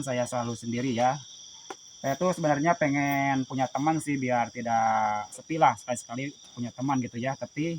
Saya selalu sendiri ya. Saya tuh sebenarnya pengen punya teman sih biar tidak sepi lah, sekali-sekali punya teman gitu ya. Tapi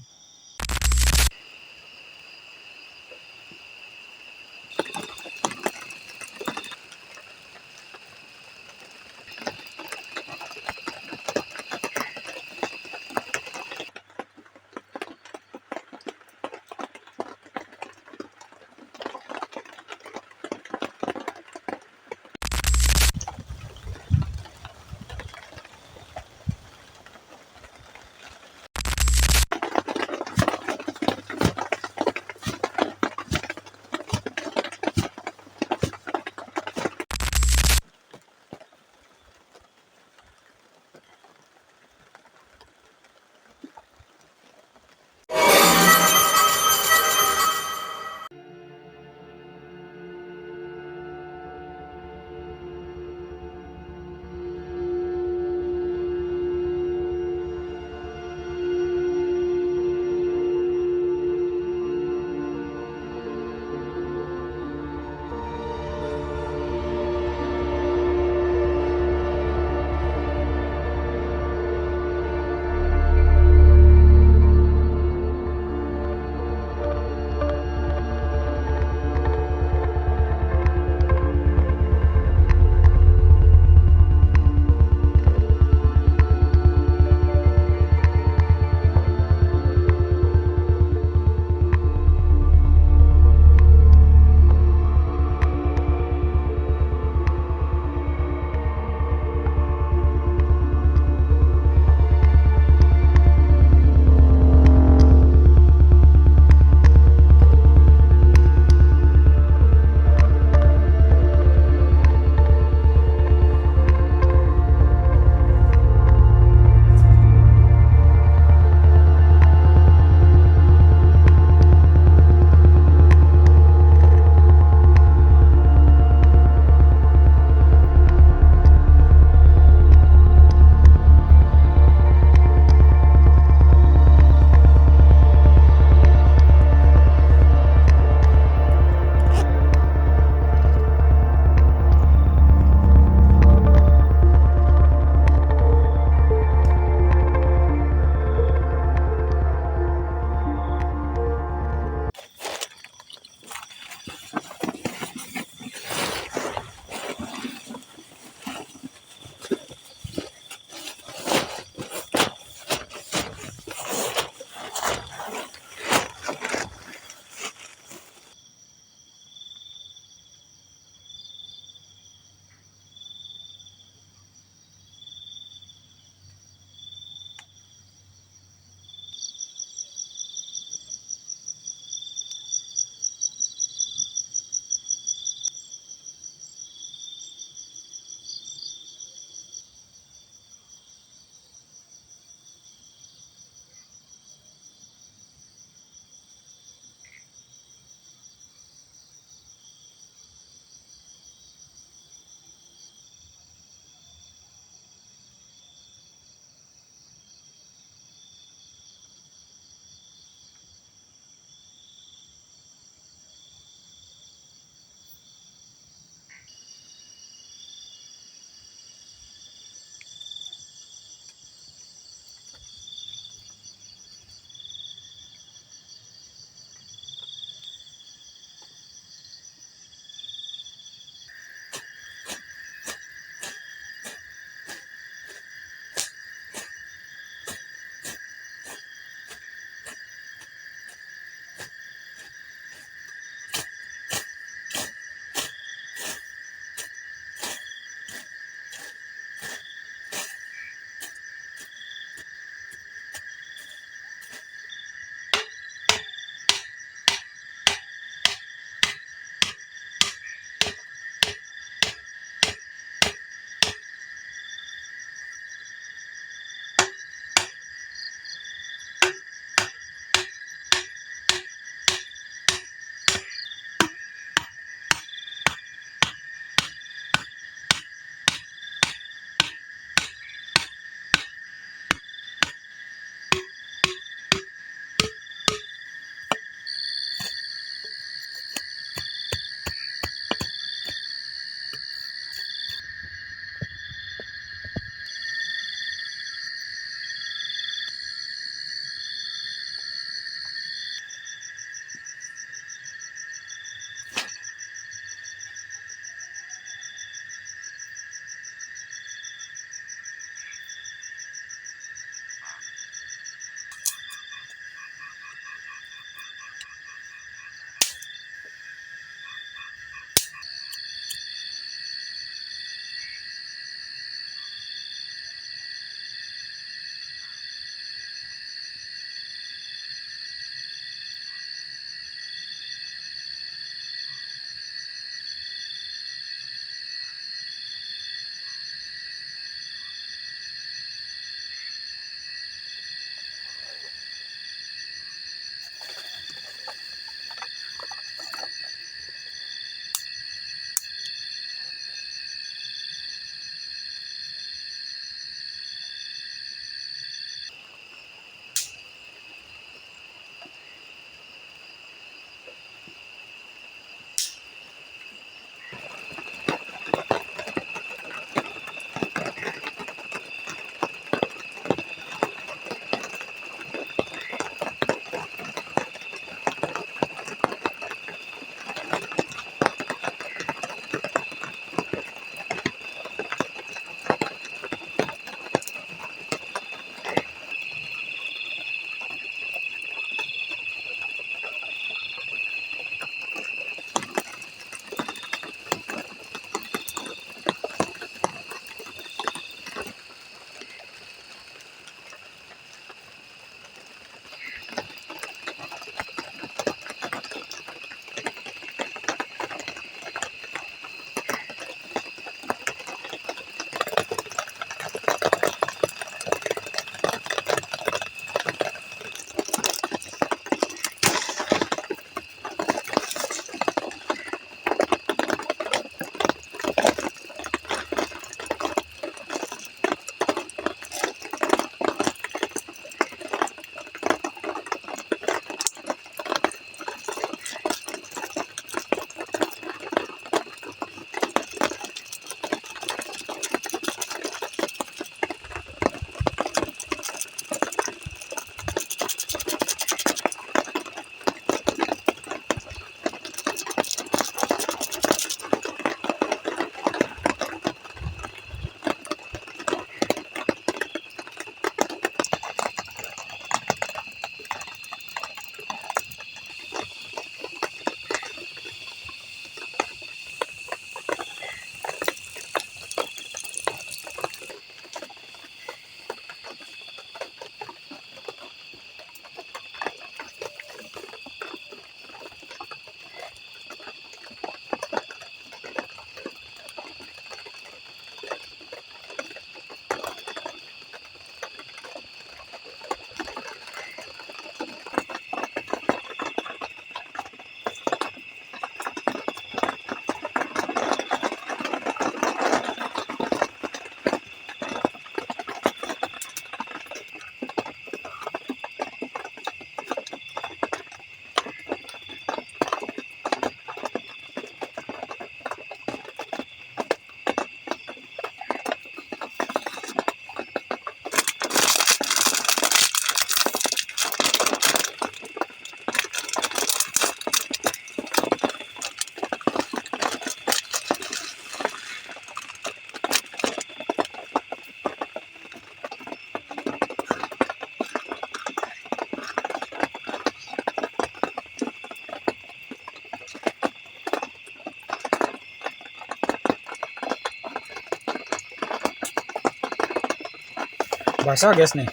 basah guys nih,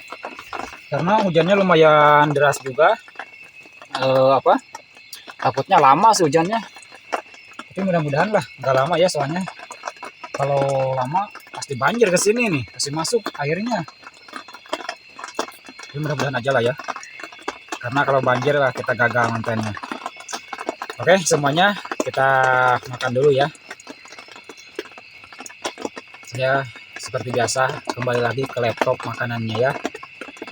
karena hujannya lumayan deras juga. Apa, takutnya lama sih hujannya, tapi mudah-mudahan lah nggak lama ya, soalnya kalau lama pasti banjir ke sini nih, pasti masuk airnya. Tapi mudah-mudahan aja lah ya, karena kalau banjir lah kita gagal kontennya. Oke, semuanya kita makan dulu ya. Saya seperti biasa kembali lagi ke laptop makanannya ya,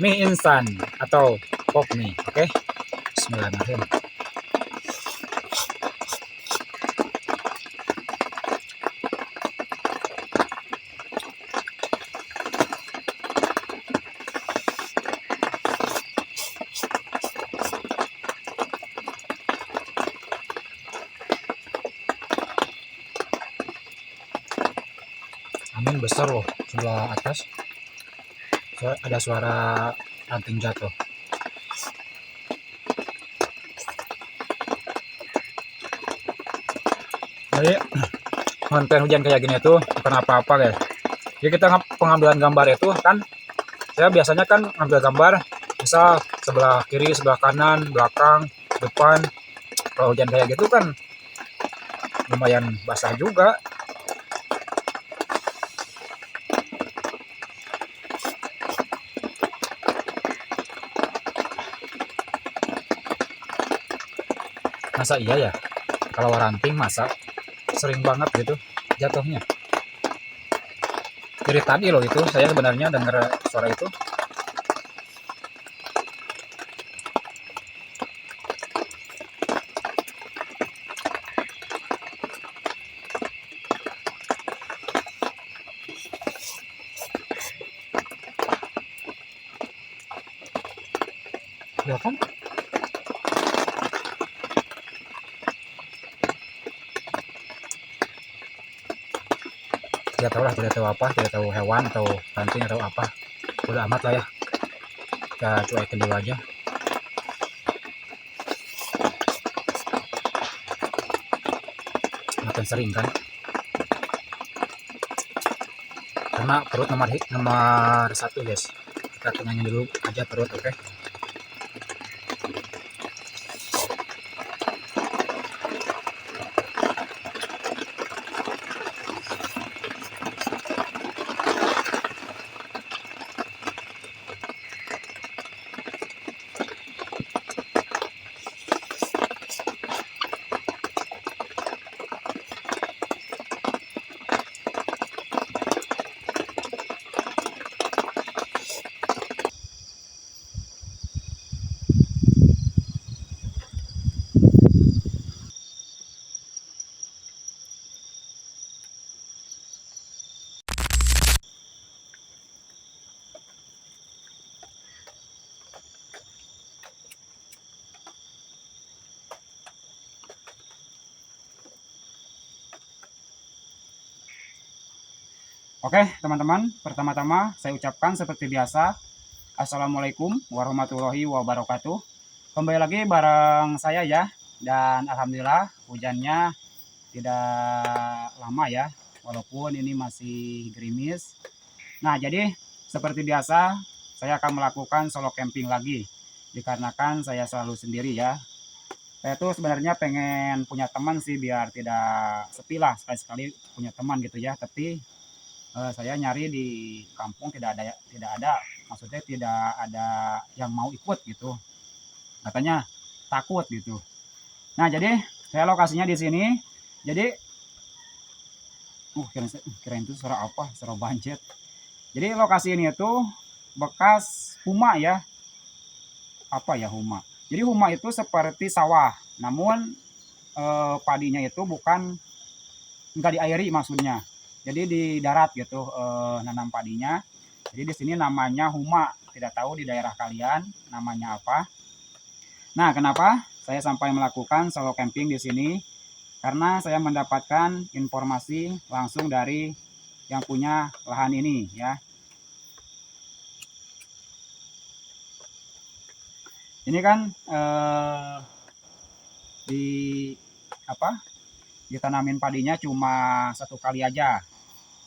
mie instan atau pop mie. Oke, bismillahirrahmanirrahim. Angin besar loh sebelah atas, ada suara ranting jatuh. Jadi konten hujan kayak gini tuh bukan apa-apa guys. Jadi kita pengambilan gambar itu kan, saya biasanya kan ngambil gambar misal sebelah kiri, sebelah kanan, belakang, depan. Kalau hujan kayak gitu kan lumayan basah juga. Masa iya ya kalau ranting, masa sering banget gitu jatuhnya. Dari tadi loh itu saya sebenarnya dengar suara itu. Ya kan? Tidak tahu lah, tidak tahu apa, tidak tahu hewan atau ranting atau apa. Udah amat lah ya, kita cuekin dulu aja. Makin sering kan, karena perut nomor satu guys. Kita kenyangin dulu aja perut. Oke. Oke teman-teman, pertama-tama saya ucapkan seperti biasa, Assalamualaikum warahmatullahi wabarakatuh. Kembali lagi bareng saya ya, dan alhamdulillah hujannya tidak lama ya, walaupun ini masih gerimis. Nah jadi seperti biasa saya akan melakukan solo camping lagi, dikarenakan saya selalu sendiri ya. Saya tuh sebenarnya pengen punya teman sih, biar tidak sepi lah, sekali-sekali punya teman gitu ya. Tapi saya nyari di kampung tidak ada, maksudnya tidak ada yang mau ikut gitu, katanya takut gitu. Nah jadi saya lokasinya di sini. Jadi kirain itu suara apa, suara banjir. Jadi lokasi ini itu bekas huma ya, apa ya huma. Jadi huma itu seperti sawah, namun padinya itu bukan, nggak diairi maksudnya. Jadi di darat gitu, nanam padinya. Jadi di sini namanya huma. Tidak tahu di daerah kalian namanya apa. Nah, kenapa saya sampai melakukan solo camping di sini? Karena saya mendapatkan informasi langsung dari yang punya lahan ini ya. Ini kan di apa? Ditanamin padinya cuma 1 kali aja,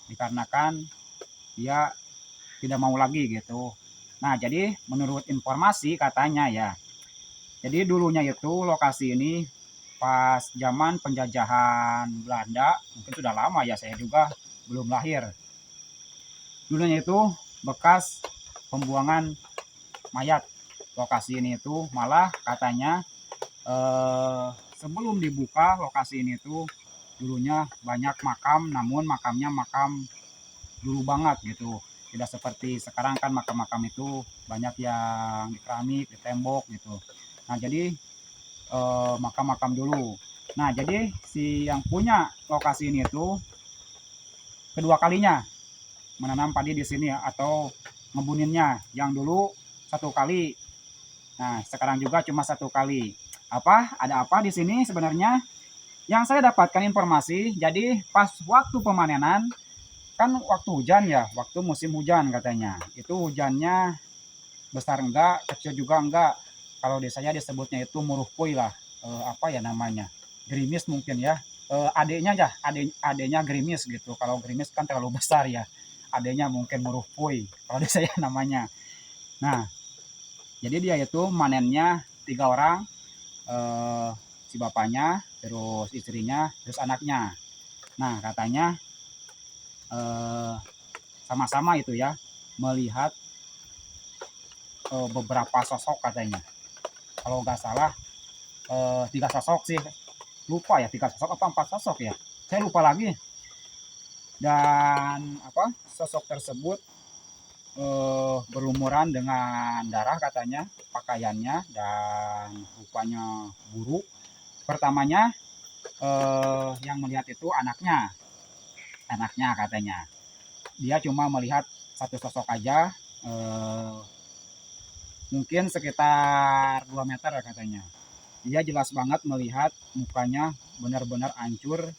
dikarenakan dia tidak mau lagi gitu. Nah, jadi menurut informasi katanya ya, jadi dulunya itu lokasi ini pas zaman penjajahan Belanda, mungkin sudah lama ya, saya juga belum lahir. Dulunya itu bekas pembuangan mayat. Lokasi ini itu malah katanya sebelum dibuka lokasi ini tuh dulunya banyak makam, namun makamnya makam dulu banget gitu. Tidak seperti sekarang kan makam-makam itu banyak yang di keramik, di tembok gitu. Nah, jadi makam-makam dulu. Nah, jadi si yang punya lokasi ini tuh kedua kalinya menanam padi di sini ya, atau ngebuninnya. Yang dulu satu kali. Nah, sekarang juga cuma satu kali. Ada apa di sini sebenarnya? Yang saya dapatkan informasi, jadi pas waktu pemanenan, kan waktu hujan ya, waktu musim hujan katanya. Itu hujannya besar enggak, kecil juga enggak. Kalau di saya disebutnya itu muruhpuy lah. Apa ya namanya? Gerimis mungkin ya. Adiknya ya, adiknya gerimis gitu. Kalau gerimis kan terlalu besar ya. Adiknya mungkin muruhpuy kalau di saya namanya. Nah, jadi dia itu manennya 3 orang, eh, si bapaknya, terus istrinya, terus anaknya. Nah, katanya eh, sama-sama itu ya melihat beberapa sosok katanya. Kalau nggak salah 3 sosok sih, lupa ya 3 sosok apa 4 sosok ya. Saya lupa lagi. Dan sosok tersebut berlumuran dengan darah katanya, pakaiannya dan rupanya buruk. Pertamanya yang melihat itu anaknya katanya. Dia cuma melihat satu sosok aja, mungkin sekitar 2 meter katanya. Dia jelas banget melihat mukanya benar-benar hancur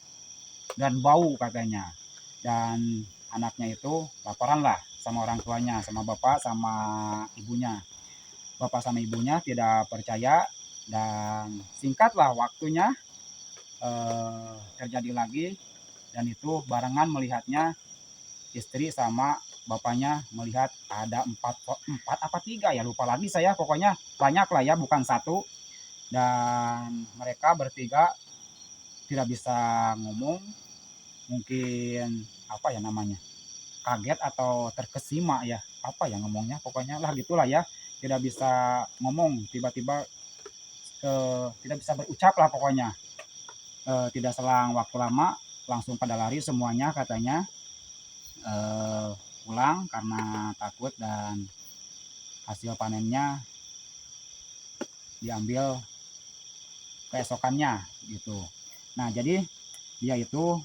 dan bau katanya. Dan anaknya itu laporan lah sama orang tuanya, sama bapak sama ibunya. Bapak sama ibunya tidak percaya, dan singkatlah waktunya terjadi lagi, dan itu barengan melihatnya. Istri sama bapaknya melihat ada empat apa 3 ya, lupa lagi saya, pokoknya banyak lah ya, bukan satu. Dan mereka bertiga tidak bisa ngomong, mungkin apa ya namanya, kaget atau terkesima ya, apa ya ngomongnya, pokoknya lah gitulah ya, tidak bisa ngomong, tiba-tiba tidak bisa berucap lah pokoknya. Tidak selang waktu lama langsung pada lari semuanya katanya, pulang karena takut, dan hasil panennya diambil keesokannya gitu. Nah, jadi dia itu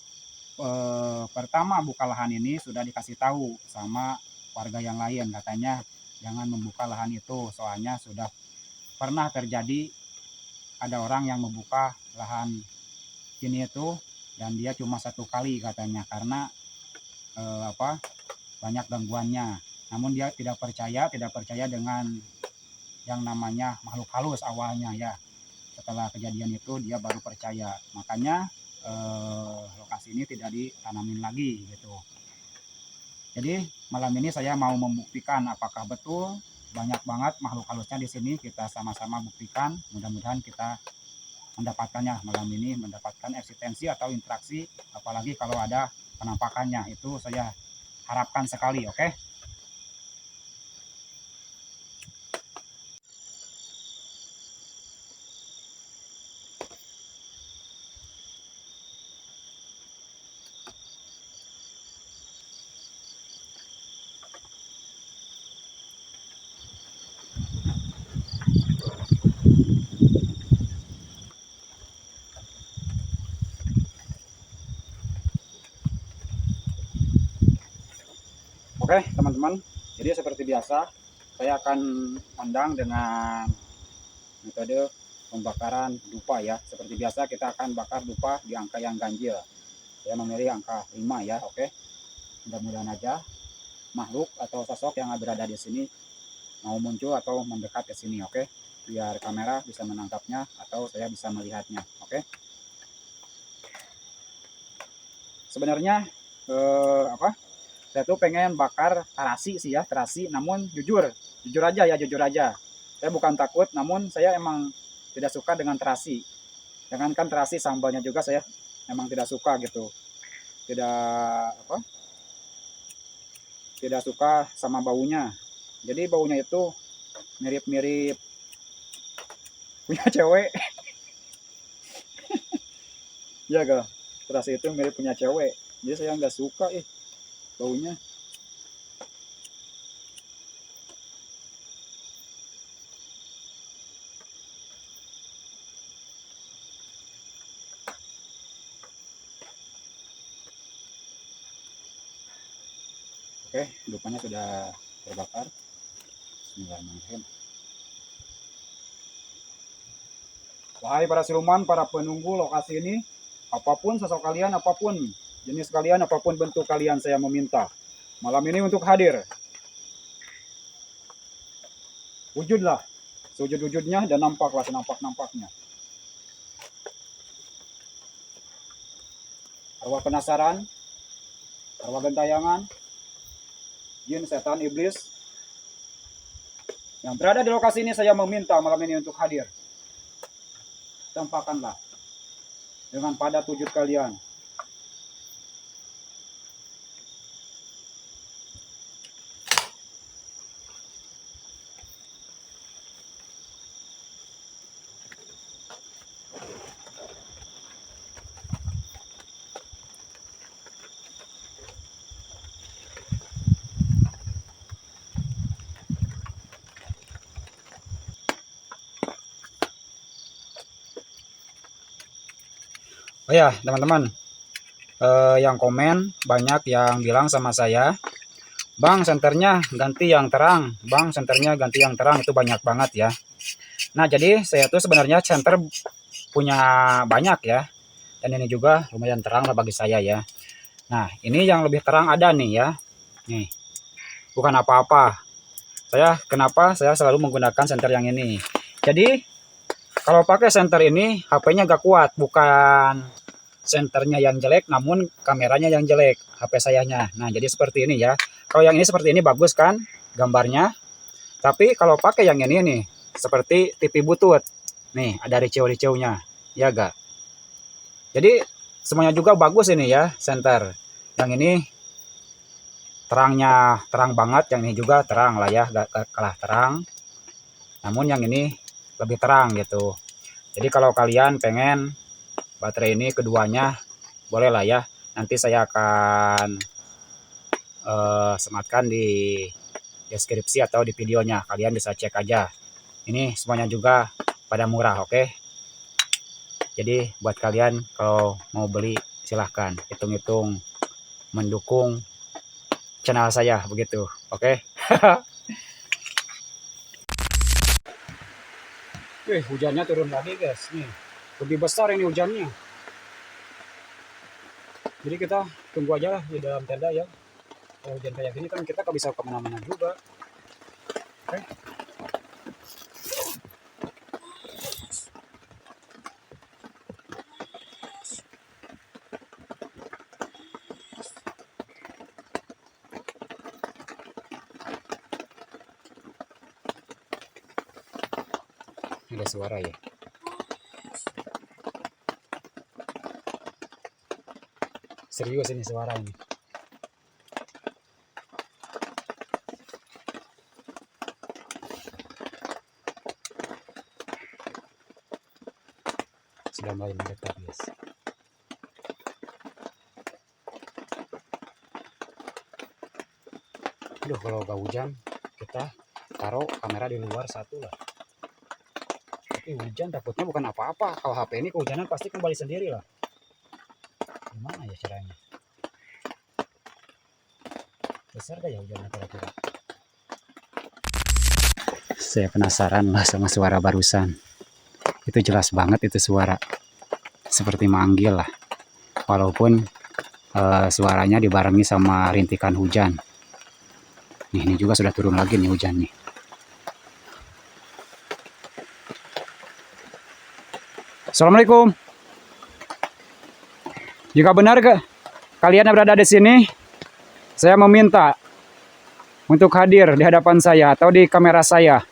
pertama buka lahan ini sudah dikasih tahu sama warga yang lain, katanya jangan membuka lahan itu, soalnya sudah pernah terjadi ada orang yang membuka lahan ini itu, dan dia cuma satu kali katanya, karena banyak gangguannya. Namun dia tidak percaya dengan yang namanya makhluk halus awalnya ya. Setelah kejadian itu dia baru percaya. Makanya lokasi ini tidak ditanamin lagi gitu. Jadi malam ini saya mau membuktikan apakah betul banyak banget makhluk halusnya di sini. Kita sama-sama buktikan. Mudah-mudahan kita mendapatkannya malam ini, mendapatkan eksistensi atau interaksi, apalagi kalau ada penampakannya. Itu saya harapkan sekali, oke? Oke, teman-teman. Jadi seperti biasa, saya akan pandang dengan metode pembakaran dupa ya. Seperti biasa kita akan bakar dupa di angka yang ganjil. Saya memilih angka 5 ya, oke. Mudah-mudahan aja makhluk atau sosok yang berada di sini mau muncul atau mendekat ke sini, oke. Biar kamera bisa menangkapnya atau saya bisa melihatnya, oke. Sebenarnya Saya tuh pengen bakar terasi sih ya, terasi. Namun jujur aja ya, jujur aja. Saya bukan takut, namun saya emang tidak suka dengan terasi. Jangankan terasi, sambalnya juga saya emang tidak suka gitu. Tidak apa? Tidak suka sama baunya. Jadi baunya itu mirip-mirip punya cewek. Iya gak? Terasi itu mirip punya cewek. Jadi saya nggak suka baunya. Oke, dupanya sudah terbakar. Bismillahirrahmanirrahim. Wahai para siluman, para penunggu lokasi ini, apapun sosok kalian, apapun jenis kalian, apapun bentuk kalian, saya meminta malam ini untuk hadir. Wujudlah sewujud-wujudnya dan nampaklah senampak-nampaknya. Arwah penasaran, arwah gentayangan, jin, setan, iblis yang berada di lokasi ini, saya meminta malam ini untuk hadir. Tampakkanlah dengan padat wujud kalian. Oh ya, teman-teman, yang komen banyak yang bilang sama saya, Bang, senternya ganti yang terang. Bang, senternya ganti yang terang. Itu banyak banget ya. Nah, jadi saya tuh sebenarnya senter punya banyak ya. Dan ini juga lumayan terang lah bagi saya ya. Nah, ini yang lebih terang ada nih ya. Nih, bukan apa-apa. Kenapa saya selalu menggunakan senter yang ini. Jadi, kalau pakai senter ini, HP-nya gak kuat. Bukan senternya yang jelek, namun kameranya yang jelek, HP sayanya. Nah, jadi seperti ini ya. Kalau yang ini seperti ini bagus kan gambarnya. Tapi kalau pakai yang ini nih, seperti TV butut. Nih, ada ricau-ricaunya. Ya gak? Jadi semuanya juga bagus ini ya, senter. Yang ini terangnya terang banget, yang ini juga terang lah ya, gak kalah terang. Namun yang ini lebih terang gitu. Jadi kalau kalian pengen baterai ini keduanya, boleh lah ya. Nanti saya akan sematkan di deskripsi atau di videonya. Kalian bisa cek aja. Ini semuanya juga pada murah, oke? Jadi buat kalian kalau mau beli silahkan hitung-hitung mendukung channel saya begitu, oke? Hujannya turun lagi guys, nih lebih besar ini hujannya. Jadi kita tunggu aja lah di dalam tenda ya. Kalau hujan kayak gini kan kita gak bisa kemana-mana juga. Oke. Ada suara ya. Serius ini suara ini. Sudah mulai mendekat guys. Aduh, kalau gak hujan kita taruh kamera di luar satu lah. Tapi hujan takutnya bukan apa-apa. Kalau HP ini kehujanan pasti kembali sendiri lah. Gimana ya caranya? Besar gak ya hujannya kira-kira? Saya penasaran lah sama suara barusan. Itu jelas banget itu suara. Seperti manggil lah. Walaupun suaranya dibarengi sama rintikan hujan. Nih, ini juga sudah turun lagi nih hujan nih. Assalamualaikum. Jika benar kalian yang berada di sini, Saya meminta untuk hadir di hadapan saya atau di kamera saya.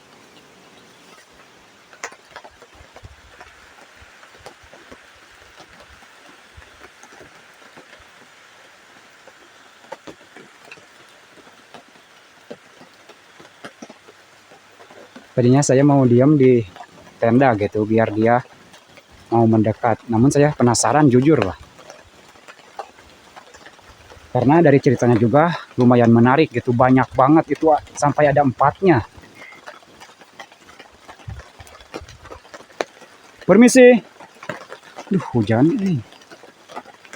Tadinya saya mau diam di tenda gitu biar dia mau mendekat. Namun saya penasaran jujur lah. Karena dari ceritanya juga lumayan menarik gitu. Banyak banget itu sampai ada 4-nya. Permisi. Duh, hujan ini.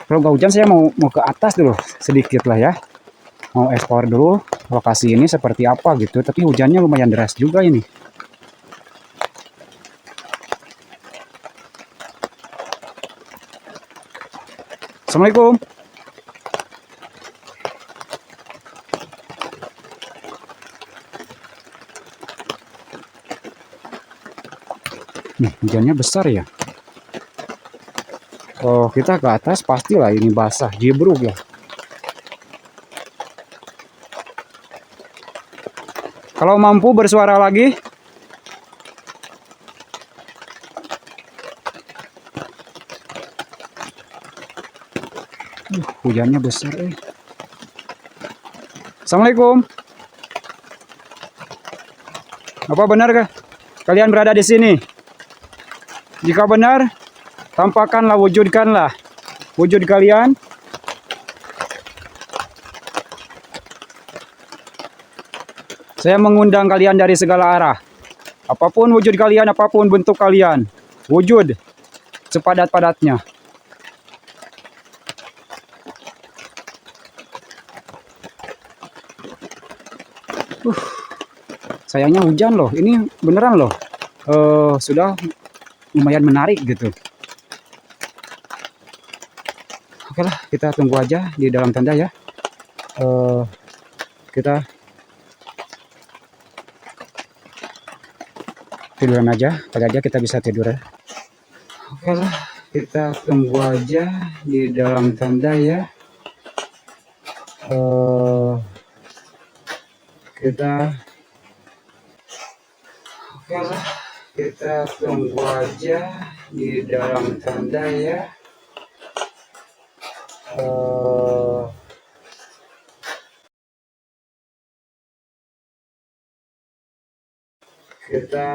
Kalau nggak hujan saya mau ke atas dulu sedikit lah ya. Mau explore dulu lokasi ini seperti apa gitu. Tapi hujannya lumayan deras juga ini. Assalamualaikum. Nih, hujannya besar ya. Oh, kita ke atas pastilah ini basah, jebruk ya. Kalau mampu bersuara lagi. Hujannya besar. Assalamualaikum. Apa benar kah kalian berada di sini? Jika benar, tampakkanlah, wujudkanlah wujud kalian. Saya mengundang kalian dari segala arah. Apapun wujud kalian, apapun bentuk kalian, wujud sepadat-padatnya. Sayangnya hujan loh. Ini beneran loh. Sudah lumayan menarik gitu. Oke lah, kita tunggu aja di dalam tenda ya. Kita tiduran aja, kali aja kita bisa tidur ya. Oke lah, kita tunggu aja di dalam tenda ya. Kita tunggu aja di dalam tenda ya. Kita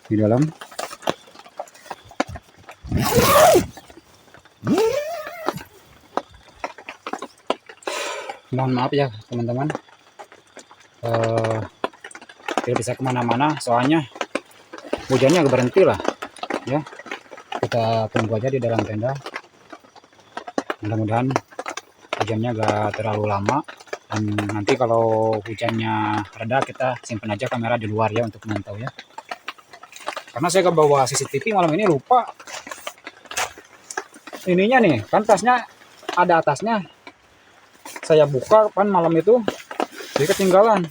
di dalam. Mohon maaf ya teman-teman, tidak bisa kemana-mana soalnya hujannya agak berhenti lah ya. Kita tunggu aja di dalam tenda, mudah-mudahan hujannya gak terlalu lama, dan nanti kalau hujannya reda kita simpan aja kamera di luar ya untuk memantau ya. Karena saya gak bawa CCTV malam ini, lupa ininya nih, kan tasnya ada atasnya, saya buka kan malam itu jadi ketinggalan.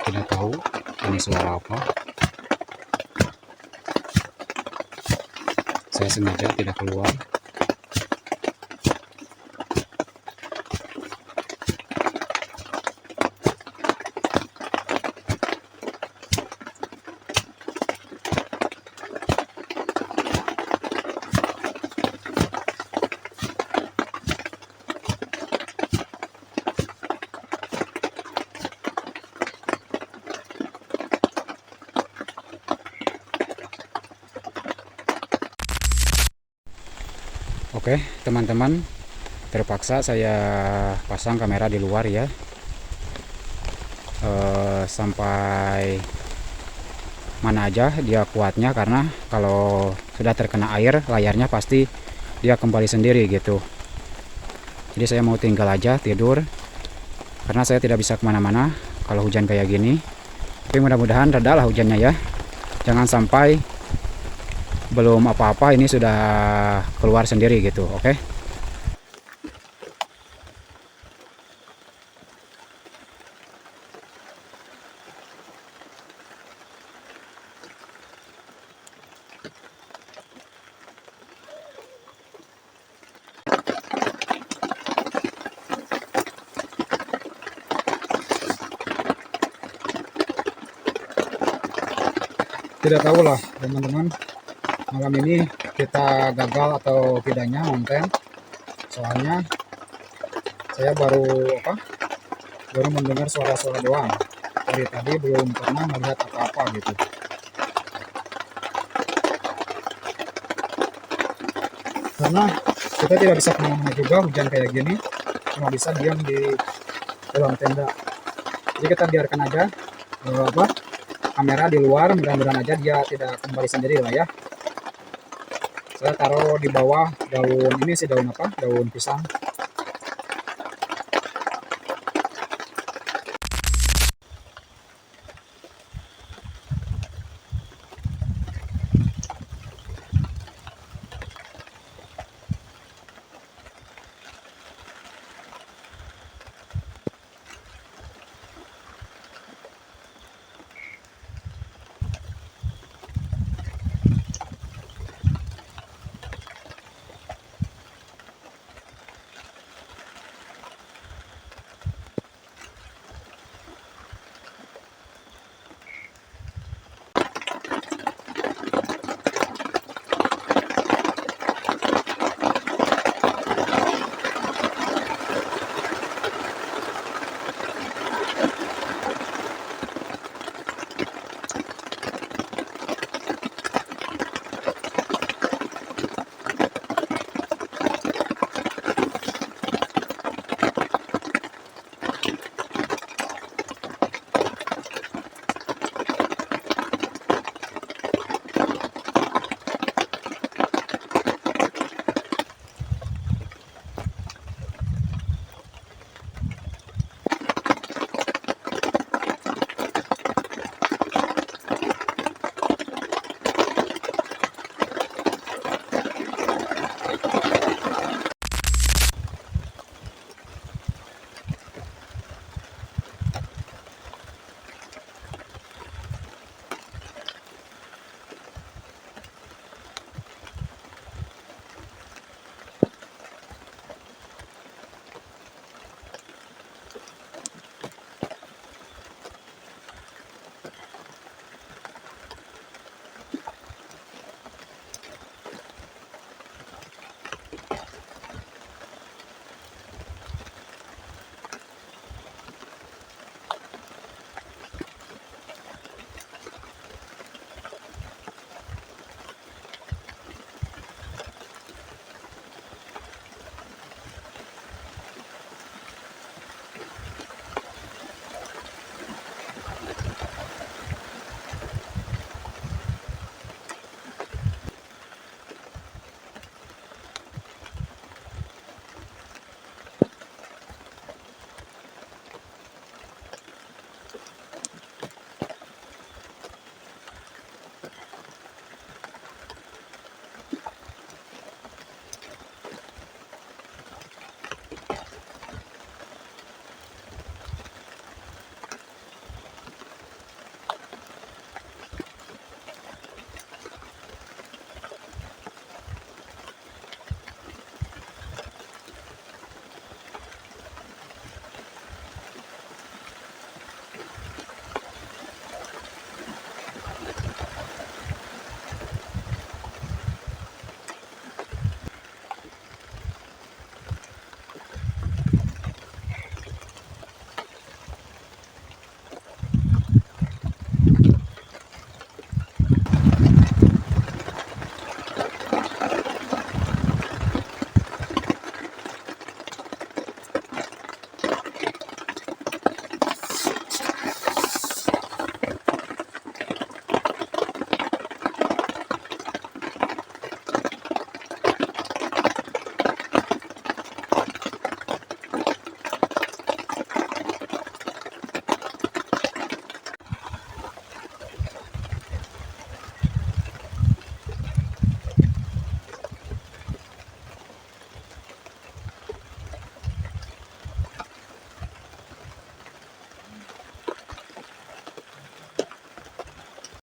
Tidak tahu ini suara apa. Saya sengaja tidak keluar. Oke teman-teman, terpaksa saya pasang kamera di luar ya, sampai mana aja dia kuatnya, karena kalau sudah terkena air layarnya pasti dia kembali sendiri gitu. Jadi saya mau tinggal aja tidur, karena saya tidak bisa kemana-mana kalau hujan kayak gini. Tapi mudah-mudahan reda lah hujannya ya, jangan sampai belum apa-apa ini sudah keluar sendiri gitu. Oke. Tidak tahu lah teman-teman, malam ini kita gagal atau tidaknya konten, soalnya saya baru mendengar suara-suara doang. Dari tadi belum pernah melihat apa-apa gitu. Karena kita tidak bisa kemana-mana juga hujan kayak gini, cuma bisa diam di dalam tenda. Jadi kita biarkan aja kamera di luar, mudah-mudahan aja dia tidak kembali sendiri lah ya. Saya taruh di bawah daun ini sih, daun pisang,